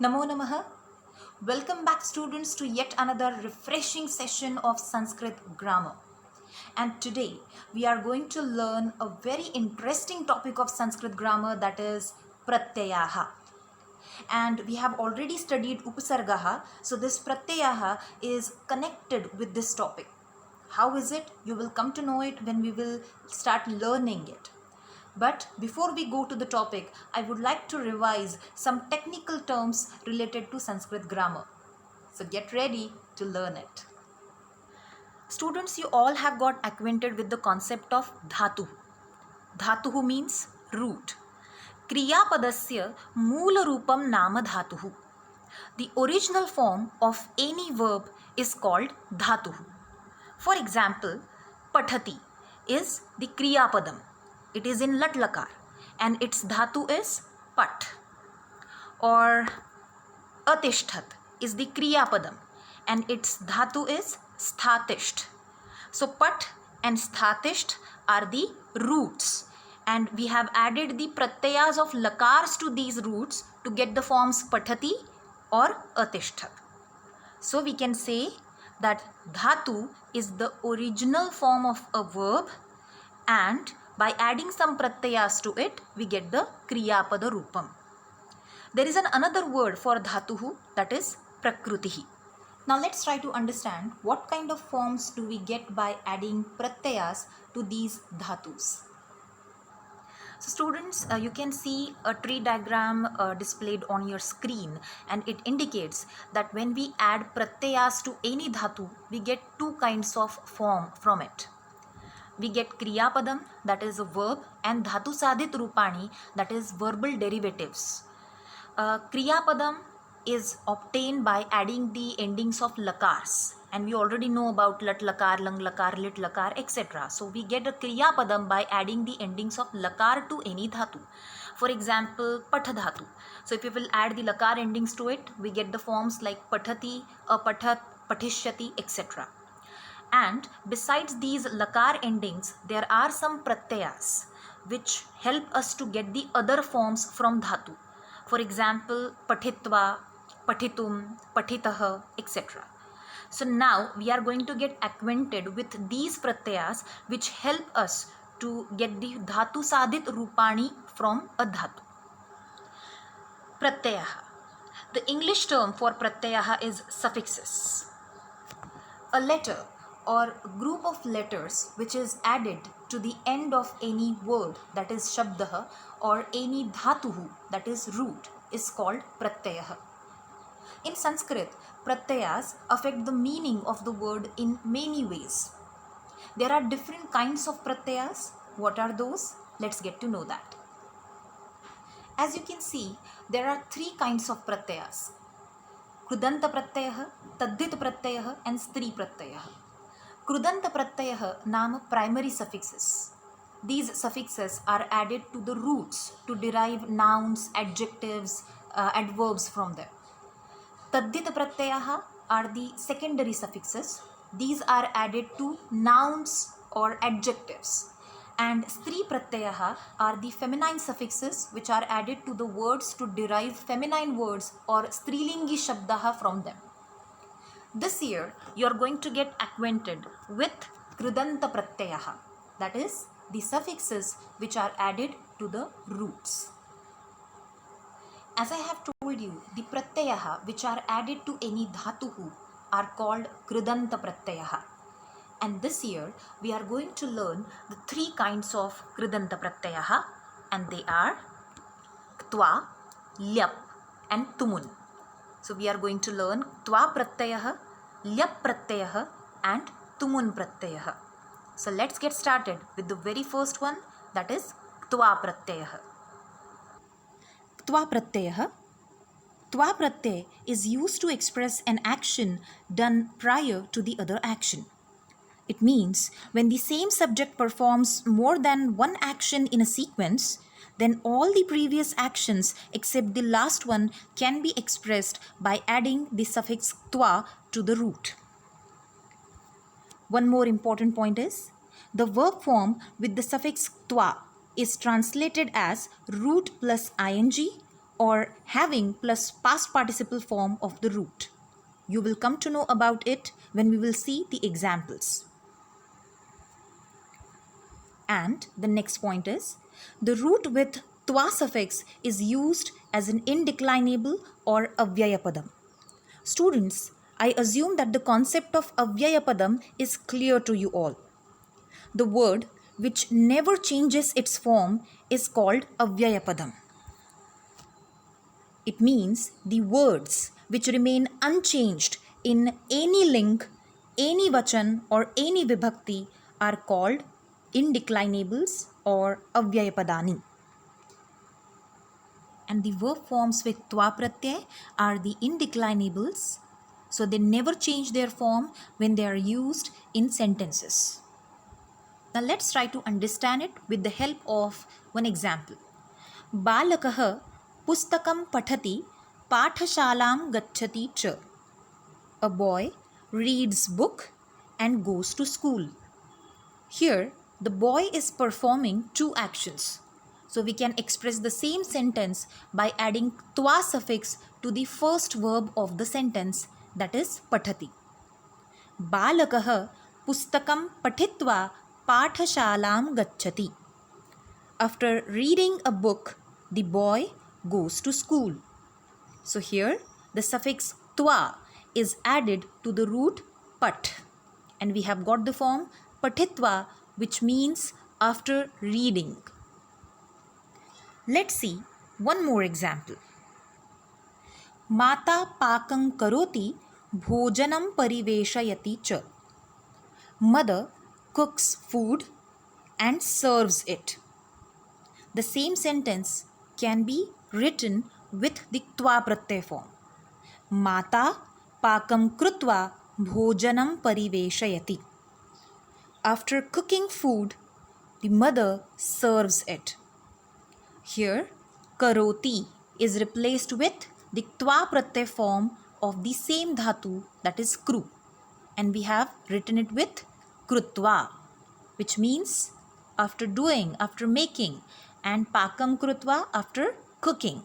Namo Namaha. Welcome back, students, to yet another refreshing session of Sanskrit grammar. And today we are going to learn a very interesting topic of Sanskrit grammar, that is Pratyayaha. And we have already studied Upasargaha, so this Pratyayaha is connected with this topic. How is it? You will come to know it when we will start learning it. But before we go to the topic, I would like to revise some technical terms related to Sanskrit grammar. So get ready to learn it. Students, you all have got acquainted with the concept of dhatu. Dhatuhu means root. Kriyapadasya moola roopam nama dhatuhu. The original form of any verb is called dhatuhu. For example, pathati is the kriyapadam. It is in lat lakar and its dhatu is pat. Or atishtat is the kriyapadam and its dhatu is sthatisht. So pat and sthatisht are the roots, and we have added the pratyayas of lakars to these roots to get the forms pathati or atishtat. So we can say that dhatu is the original form of a verb, and by adding some pratyayas to it, we get the kriyapada roopam. There is another word for dhatuhu, that is prakrutihi. Now let's try to understand what kind of forms do we get by adding pratyayas to these dhatus. So students, you can see a tree diagram displayed on your screen, and it indicates that when we add pratyayas to any dhatu, we get two kinds of form from it. We get kriyapadam, that is a verb, and dhatu sadhit rupani, that is verbal derivatives. Kriyapadam is obtained by adding the endings of lakars, and we already know about lat lakar, lang lakar, lit lakar, etc. So we get a kriyapadam by adding the endings of lakar to any dhatu. For example, patha dhatu. So if we will add the lakar endings to it, we get the forms like pathati, apathat, patishyati, etc. And besides these lakar endings, there are some pratyayas which help us to get the other forms from dhatu. For example, pathitva, pathitum, pathitah, etc. So now we are going to get acquainted with these pratyayas which help us to get the dhatu sadhit rupani from a dhatu. Pratyayaha. The English term for pratyayaha is suffixes. A letter or group of letters which is added to the end of any word, that is shabdah, or any dhatuhu, that is root, is called pratyayaha. In Sanskrit, pratyayas affect the meaning of the word in many ways. There are different kinds of pratyayas. What are those? Let's get to know that. As you can see, there are three kinds of pratyayas: krudanta pratyayah, taddhit pratyayah, and stri pratyayah. Krudanta pratyayah naam primary suffixes. These suffixes are added to the roots to derive nouns, adjectives, adverbs from them. Taddhit pratyayah are the secondary suffixes. These are added to nouns or adjectives. And stri pratyayah are the feminine suffixes which are added to the words to derive feminine words or strilingi shabdah from them. This year, you are going to get acquainted with krudanta pratyayaha, that is, the suffixes which are added to the roots. As I have told you, the pratyayaha which are added to any dhatuhu are called krudanta pratyayaha. And this year, we are going to learn the three kinds of krudanta pratyayaha, and they are ktva, lyap, and tumun. So we are going to learn tva pratyayah, lyap pratyayah, and tumun pratyayah. So let's get started with the very first one, that is tva pratyayah. Tva pratyayah. Tva pratyay is used to express an action done prior to the other action. It means when the same subject performs more than one action in a sequence, then all the previous actions except the last one can be expressed by adding the suffix tva to the root. One more important point is, the verb form with the suffix tva is translated as root plus ing or having plus past participle form of the root. You will come to know about it when we will see the examples. And the next point is, the root with twa suffix is used as an indeclinable or avyayapadam. Students, I assume that the concept of avyayapadam is clear to you all. The word which never changes its form is called avyayapadam. It means the words which remain unchanged in any ling, any vachan or any vibhakti are called indeclinables or avyayapadani. And the verb forms with twa pratyay are the indeclinables, so they never change their form when they are used in sentences. Now let's try to understand it with the help of one example. Balakah pustakam pathati pathashalam gacchati cha. A boy reads book and goes to school. Here, the boy is performing two actions. So we can express the same sentence by adding twa suffix to the first verb of the sentence, that is pathati. Balakah pustakam pathitva pathashalam gacchati. After reading a book, the boy goes to school. So here the suffix twa is added to the root pat, and we have got the form pathitva, which means after reading. Let's see one more example. Mata pakam karoti bhojanam pariveshayati cha. Mother cooks food and serves it. The same sentence can be written with the twa pratyay form. Mata pakam krutva bhojanam pariveshayati. After cooking food, the mother serves it. Here, karoti is replaced with the twa pratyay form of the same dhatu, that is kru, and we have written it with krutva, which means after doing, after making, and pakam krutva after cooking.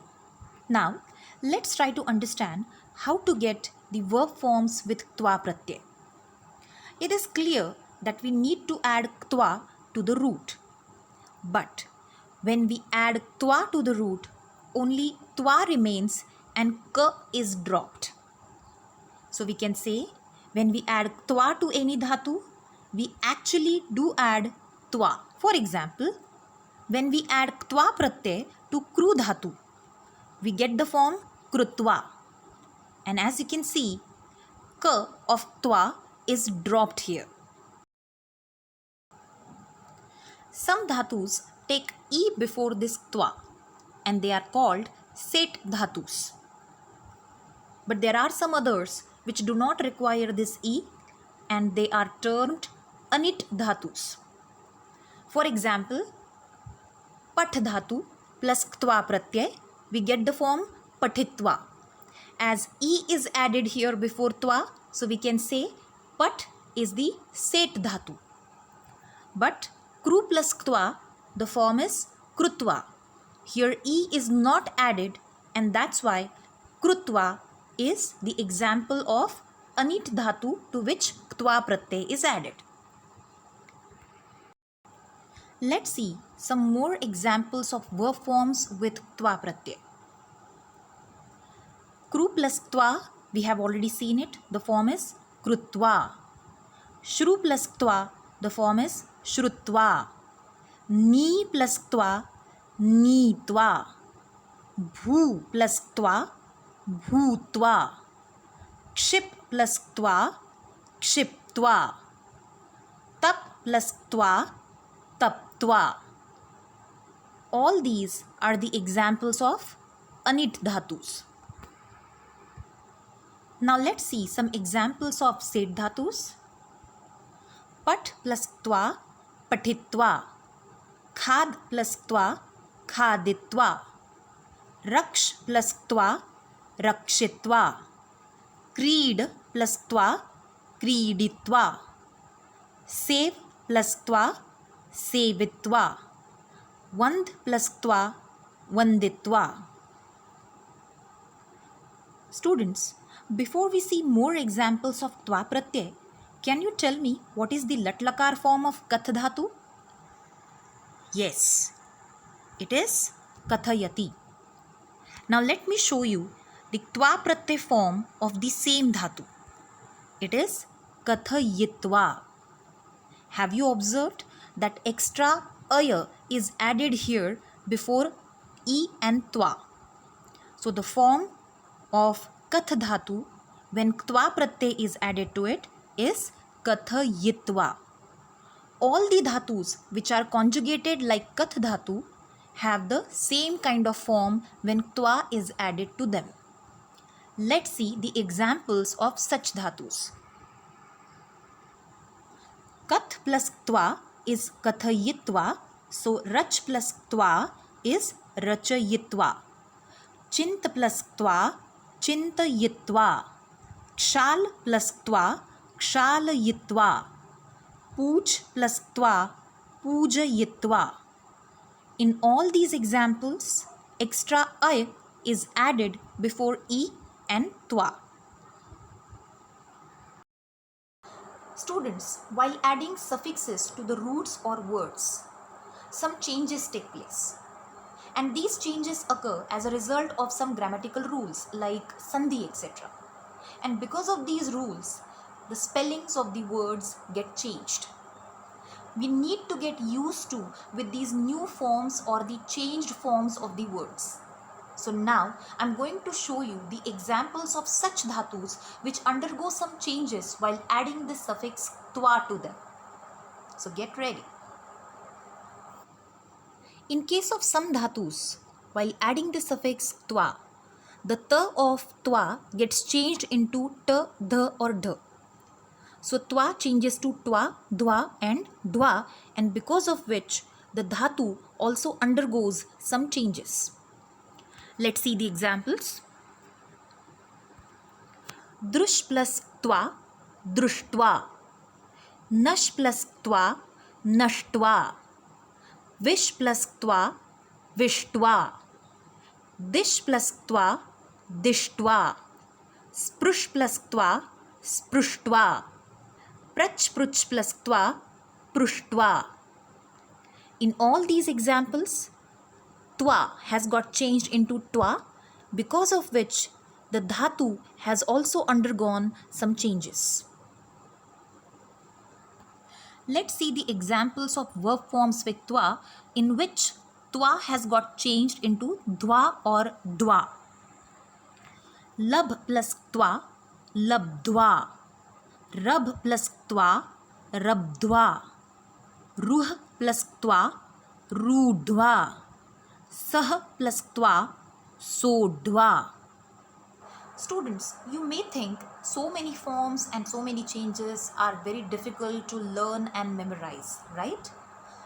Now, let's try to understand how to get the verb forms with twa pratyay. It is clear that we need to add twa to the root. But when we add twa to the root, only twa remains and ka is dropped. So we can say, when we add twa to any dhatu, we actually do add twa. For example, when we add twa pratyay to kru dhatu, we get the form krutva. And as you can see, ka of twa is dropped here. Some dhatus take e before this twa, and they are called set dhatus. But there are some others which do not require this e, and they are termed anit dhatus. For example, pat dhatu plus twa pratyay, we get the form pathitva. As e is added here before twa, so we can say pat is the set dhatu. But kru plus twa, the form is krutva. Here e is not added, and that's why krutva is the example of anit dhatu to which twa pratyay is added. Let's see some more examples of verb forms with twa pratyay. Kru plus twa, we have already seen it. The form is krutva. Shru plus twa, the form is shrutva. Ni plus twa, nitva. Bhu plus twa, bhutva. Kship plus twa, kshiptva. Tap plus twa, taptva. All these are the examples of anit dhatus. Now let's see some examples of set dhatus. Pat plus twa, pathitva. Khad plus twa, khaditva. Raksh plus twa, rakshitva. Creed plus twa, creeditva. Save plus twa, sevitva. Vand plus twa, vanditva. Students, before we see more examples of twa pratyay, can you tell me what is the lat lakar form of kath dhatu? Yes, it is kathayati. Now let me show you the twa pratyay form of the same dhatu. It is kathayitva. Have you observed that extra aya is added here before e and twa? So the form of kath dhatu when twa pratyay is added to it is kathayitva. All the dhatus which are conjugated like kath dhatu have the same kind of form when twa is added to them. Let's see the examples of such dhatus. Kath plus twa is kathayitva, so rach plus twa is rachayitva. Chint plus twa, chintayitva. Kshal plus twa, kshalayitva. Pooj plus twa, pujayitva. In all these examples, extra ay is added before e and twa. Students, while adding suffixes to the roots or words, some changes take place. And these changes occur as a result of some grammatical rules like sandhi, etc. And because of these rules, the spellings of the words get changed. We need to get used to with these new forms or the changed forms of the words. So now I'm going to show you the examples of such dhatus which undergo some changes while adding the suffix twa to them. So get ready. In case of some dhatus, while adding the suffix twa, the ta of twa gets changed into ta, dha or dha. So twa changes to twa, dwa and dwa, and because of which the dhatu also undergoes some changes. Let's see the examples. Drush plus twa, drushtva. Nash plus twa, nashtva. Vish plus twa, vishtva. Dish plus twa, dishtva. Sprush plus twa, spruštva. Prach pruch plus twa, prushtva. In all these examples, twa has got changed into twa, because of which the dhatu has also undergone some changes. Let's see the examples of verb forms with twa in which twa has got changed into dwa or dwa. Lab plus twa, labdwa. Rab plus twa, rabdwa. Ruh plus twa, rudva. Sah plus twa, sodva. Students, you may think so many forms and so many changes are very difficult to learn and memorize, right?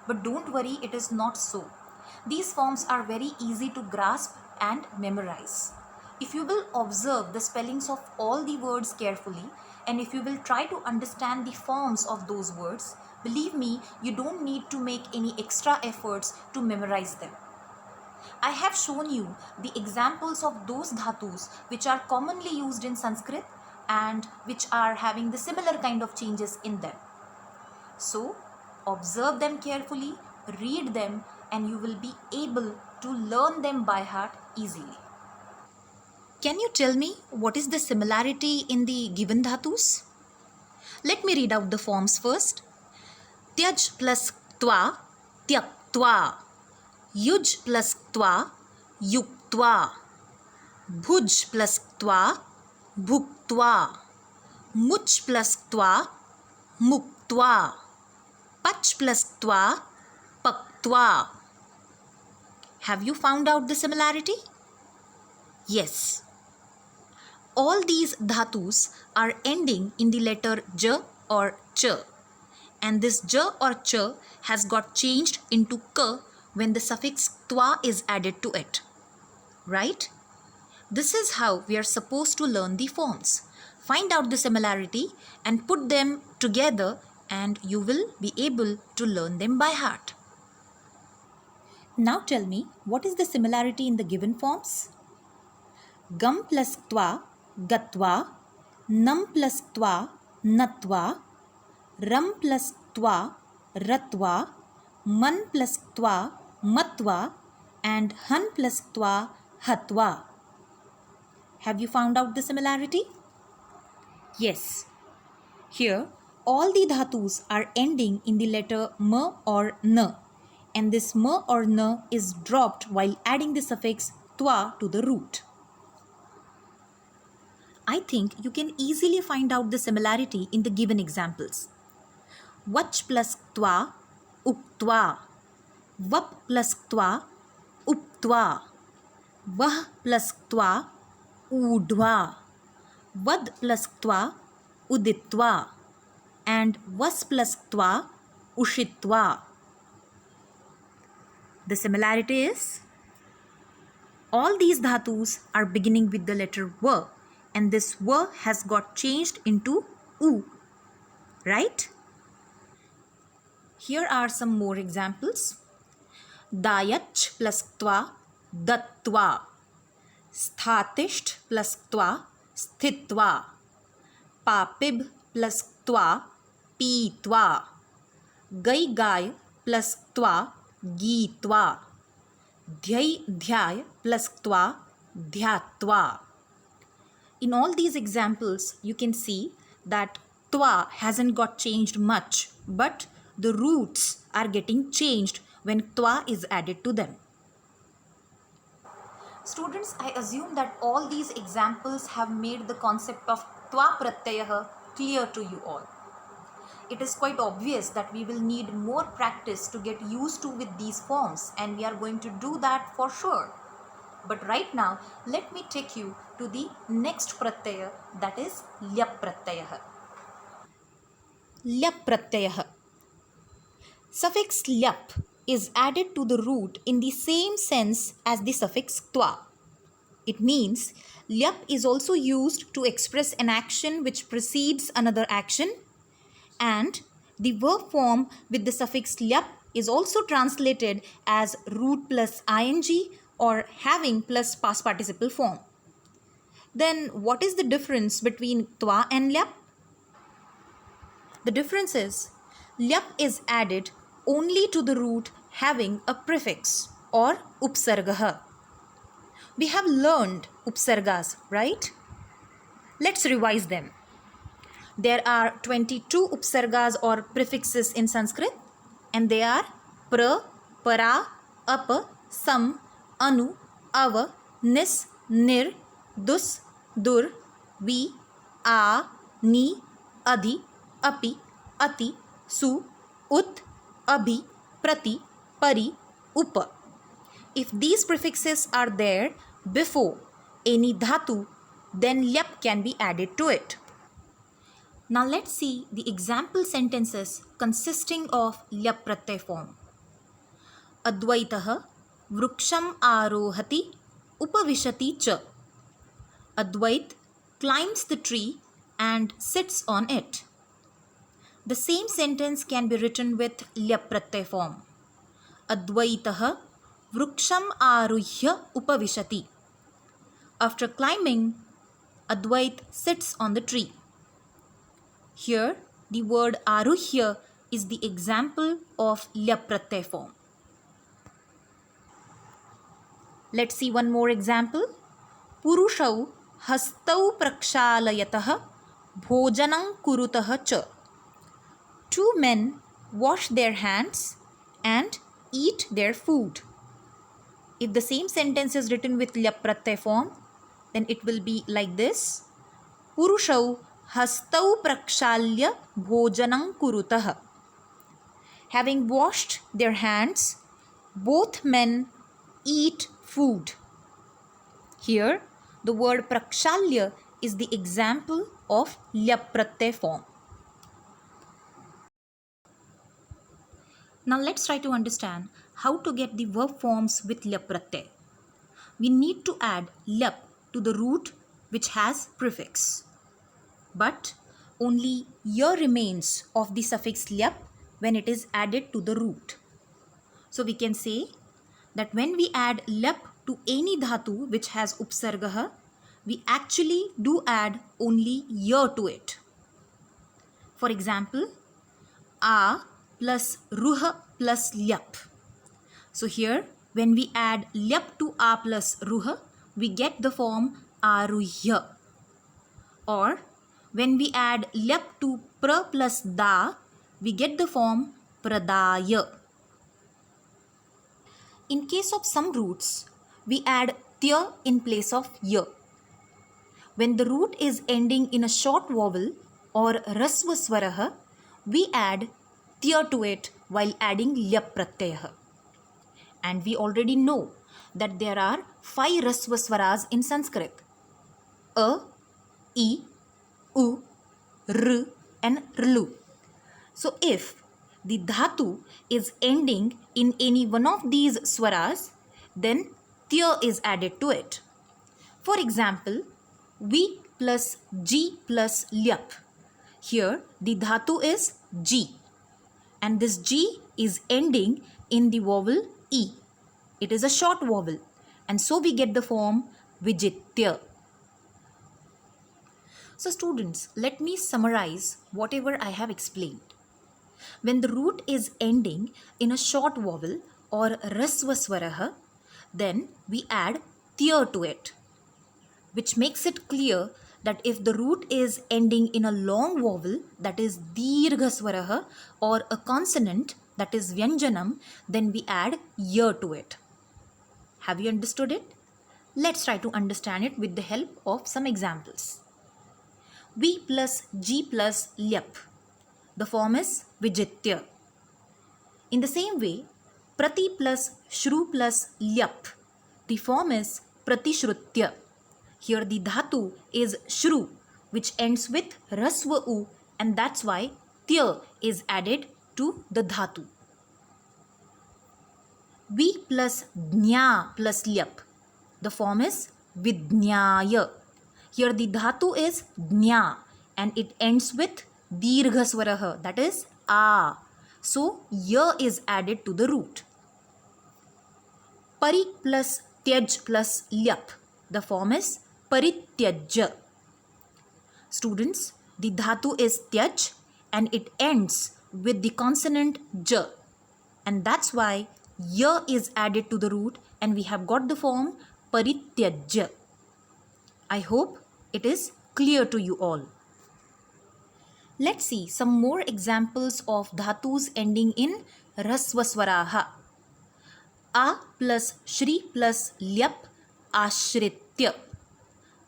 But don't worry, it is not so. These forms are very easy to grasp and memorize. If you will observe the spellings of all the words carefully, and if you will try to understand the forms of those words, believe me, you don't need to make any extra efforts to memorize them. I have shown you the examples of those dhatus which are commonly used in Sanskrit and which are having the similar kind of changes in them. So, observe them carefully, read them, and you will be able to learn them by heart easily. Can you tell me what is the similarity in the given dhatus? Let me read out the forms first. Tyaj plus twa, tyaktva. Yuj plus twa, yuktva. Bhuj plus twa, bhuktva. Much plus twa, muktva. Pach plus twa, paktva. Have you found out the similarity? Yes. All these dhatus are ending in the letter j or ch, and this j or ch has got changed into k when the suffix twa is added to it. Right? This is how we are supposed to learn the forms. Find out the similarity and put them together and you will be able to learn them by heart. Now tell me, what is the similarity in the given forms? Gam plus twa गत्वा, नम plus त्वा नत्वा, रम plus त्वा रत्वा, मन plus त्वा matva, and han plus twa hatwa. Have you found out the similarity? Yes. Here, all the dhatus are ending in the letter m or n, and this m or n is dropped while adding the suffix twa to the root. I think you can easily find out the similarity in the given examples. Vach plus twa, uktwa. Vap plus twa, uptwa. Vah plus twa, udva. Vad plus twa, uditva. And vas plus twa, ushitva. The similarity is, all these dhatus are beginning with the letter v, and this v has got changed into u, right? Here are some more examples. Dayach plus twa, dattva. Sthatisht plus twa, sthitva. Papib plus twa, पीत्वा. गई गाय plus त्वा गीत्वा. ध्यै ध्याय plus त्वा ध्यात्वा. In all these examples, you can see that twa hasn't got changed much, but the roots are getting changed when twa is added to them. Students, I assume that all these examples have made the concept of twa pratyaya clear to you all. It is quite obvious that we will need more practice to get used to with these forms, and we are going to do that for sure. But right now, let me take you to the next pratyaya, that is lyap pratyaya. Lyap pratyaya. Suffix lyap is added to the root in the same sense as the suffix twa. It means lyap is also used to express an action which precedes another action, and the verb form with the suffix lyap is also translated as root plus ing or having plus past participle form. Then what is the difference between twa and lyap? The difference is, lyap is added only to the root having a prefix or upsargah. We have learned upsargas, right? Let's revise them. There are 22 upsargas or prefixes in Sanskrit, and they are pra, para, apa, sam, anu, ava, nis, nir, dus, dur, vi, a, ni, adhi, api, ati, su, ut, abhi, prati, pari, upa. If these prefixes are there before any dhatu, then lyap can be added to it. Now let's see the example sentences consisting of lyap pratyay form. Advaitah vruksham arohati upavishati cha. Advait climbs the tree and sits on it. The same sentence can be written with lyap pratyay form. Advaitah vruksham aruhya upavishati. After climbing, Advait sits on the tree. Here, the word aruhya is the example of lyap pratyay form. Let's see one more example. Purushau hastau prakshalayatah bhojanam kurutah cha. Two men wash their hands and eat their food. If the same sentence is written with lyap pratyay form, then it will be like this. Purushau hastau prakshalya bhojanam kurutah. Having washed their hands, both men eat food. Here, the word prakshalya is the example of lyap pratyay form. Now let's try to understand how to get the verb forms with lyap pratyay. We need to add lyap to the root which has prefix. But only ya remains of the suffix lyap when it is added to the root. So we can say that when we add lyap to any dhatu which has upsargah, we actually do add only y to it. For example, a plus ruh plus lyap. So here, when we add lyap to a plus ruh, we get the form aruhya. Or when we add lyap to pra plus da, we get the form pradaya. In case of some roots, we add tya in place of ya. When the root is ending in a short vowel or rasva swaraha, we add tya to it while adding lyap pratyaya. And we already know that there are 5 rasva swaras in Sanskrit: a, I, U, R and Rlu. So if the dhatu is ending in any one of these swaras, then tya is added to it. For example, V plus G plus lyap. Here the dhatu is G and this G is ending in the vowel E. It is a short vowel and so we get the form Vijitya. So students, let me summarize whatever I have explained. When the root is ending in a short vowel or rasva swaraha, then we add tya to it, which makes it clear that if the root is ending in a long vowel, that is dirgha swaraha, or a consonant, that is vyanjanam, then we add ya to it. Have you understood it? Let's try to understand it with the help of some examples. V plus G plus lyap. The form is Vijitya. In the same way, Prati plus Shru plus lyap. The form is Pratishrutya. Here the dhatu is Shru, which ends with Rasva U, and that's why Tya is added to the dhatu. V plus Dnya plus lyap. The form is Vidnyaya. Here the dhatu is Dnya and it ends with Dirgha swaraha, that is A. So ya is added to the root. Pari plus Tyaj plus lyap. The form is Parityajya. Students, the dhatu is Tyaj and it ends with the consonant J. And that's why ya is added to the root and we have got the form Parityajya. I hope it is clear to you all. Let's see some more examples of dhatus ending in rasva swaraha. A plus Shri plus lyap ashritya.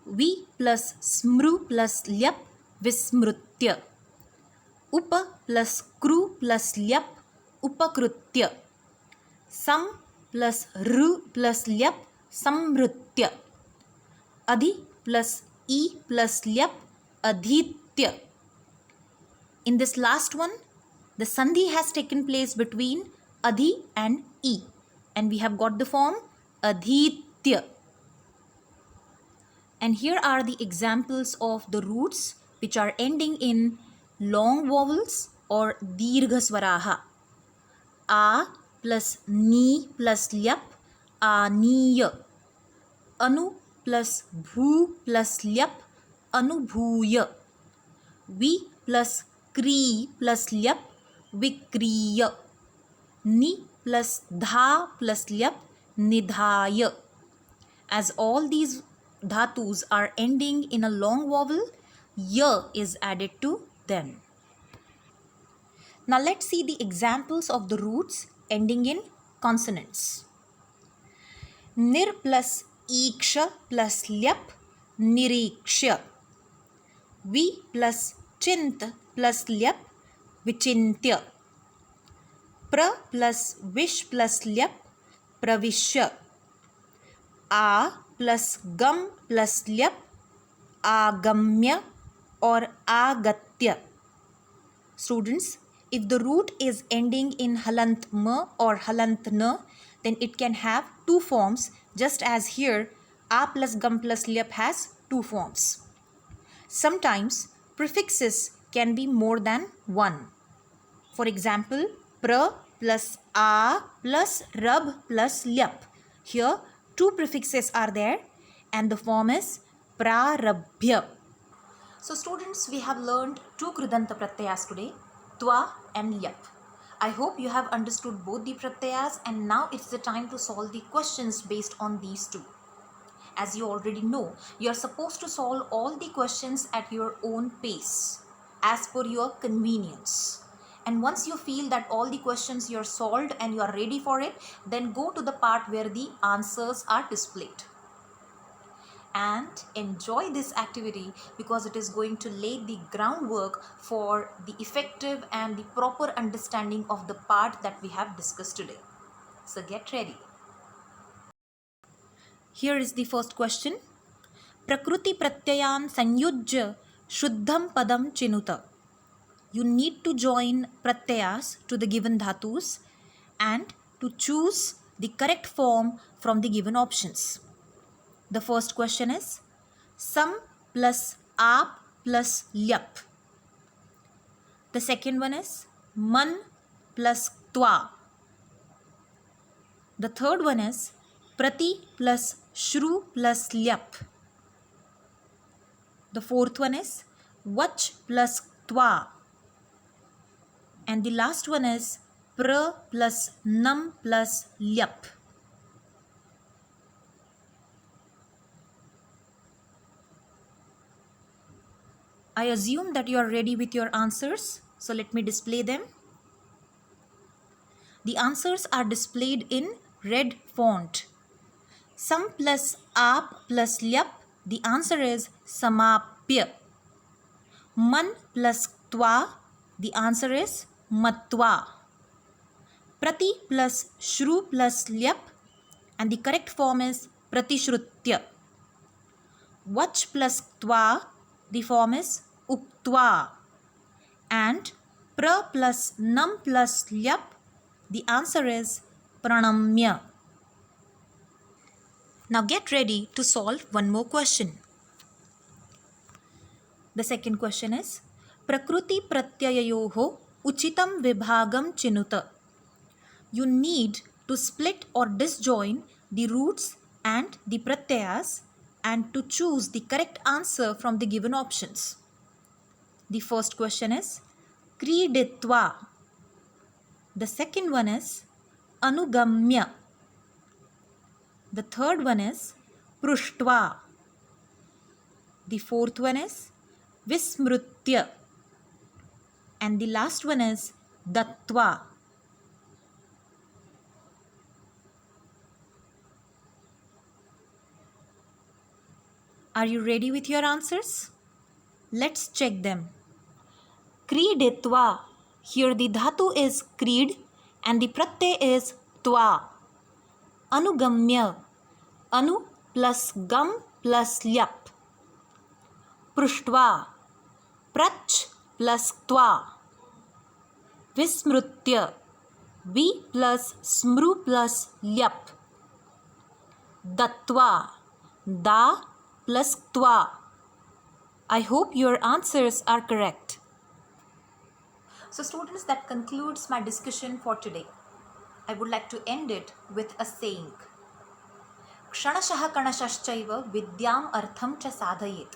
V plus Smru plus lyap vismrutya. Upa plus Kru plus lyap upakrutya. Sam plus Ru plus lyap samrutya. Adhi plus E plus lyap adhitya. In this last one, the sandhi has taken place between adhi and E and we have got the form adhitya. And here are the examples of the roots which are ending in long vowels or dirgha swaraha. A plus Ni plus lyap aniya. Anu plus Bhu plus lyap anubhuya. Vi plus Kri plus lyap vikriya. Ni plus Dha plus lyap nidhaya. As all these dhatus are ending in a long vowel, ya is added to them. Now let's see the examples of the roots ending in consonants. Nir plus Iksha plus lyap nirikshya. Vi plus Chint plus lyap vichintya. Pra plus Vish plus lyap pravishya. A plus Gam plus lyap agamya or agatya. Students, if the root is ending in halant ma or halant na, then it can have two forms, just as here A plus Gam plus lyap has two forms. Sometimes prefixes can be more than one. For example, pra plus A plus Rab plus lyap. Here two prefixes are there and the form is prarabhya. So students, we have learned two Kridanta Pratyayas today, Twa and Lyap. I hope you have understood both the Pratyayas, and now it's the time to solve the questions based on these two. As you already know, you are supposed to solve all the questions at your own pace, as per your convenience. And once you feel that all the questions you are solved and you are ready for it, then go to the part where the answers are displayed. And enjoy this activity because it is going to lay the groundwork for the effective and the proper understanding of the part that we have discussed today. So get ready. Here is the first question. Prakruti pratyayan sanyujya shuddham padam chinuta. You need to join pratyayas to the given dhatus and to choose the correct form from the given options. The first question is sam plus aap plus lyap. The second one is man plus twa. The third one is prati plus shru plus lyap. The fourth one is vach plus twa. And the last one is pra plus nam plus lyap. I assume that you are ready with your answers, so let me display them. The answers are displayed in red font. Sam plus aap plus lyap, the answer is samapya. Man plus twa, the answer is matwa. Prati plus shru plus lyap, and the correct form is pratishrutya. Vach plus twa, the form is uktva. And pra plus nam plus lyap, the answer is pranamya. Now get ready to solve one more question. The second question is Prakruti pratyayayoho uchitam vibhagam chinuta. You need to split or disjoin the roots and the pratyayas and to choose the correct answer from the given options. The first question is Kriditva. The second one is Anugamya. The third one is Prushtva. The fourth one is Vismrutya. And the last one is Dattva. Are you ready with your answers? Let's check them. Kriditva. Here the dhatu is krid and the pratyay is twa. Anugamya. Anu plus gam plus lyap. Prushtva. Prach plus twa. Vismrutya. Vi plus smru plus lyap. Dattva. Da plus twa. I hope your answers are correct. So students, that concludes my discussion for today. I would like to end it with a saying. Kshanashaha kanashashchaiva vidyam artham cha sadhayet.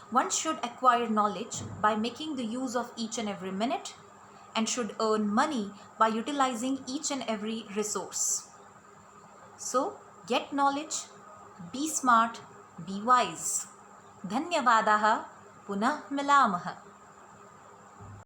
One should acquire knowledge by making the use of each and every minute and should earn money by utilizing each and every resource. So, get knowledge, be smart, be wise. Dhanyavadaha, punah milamaha.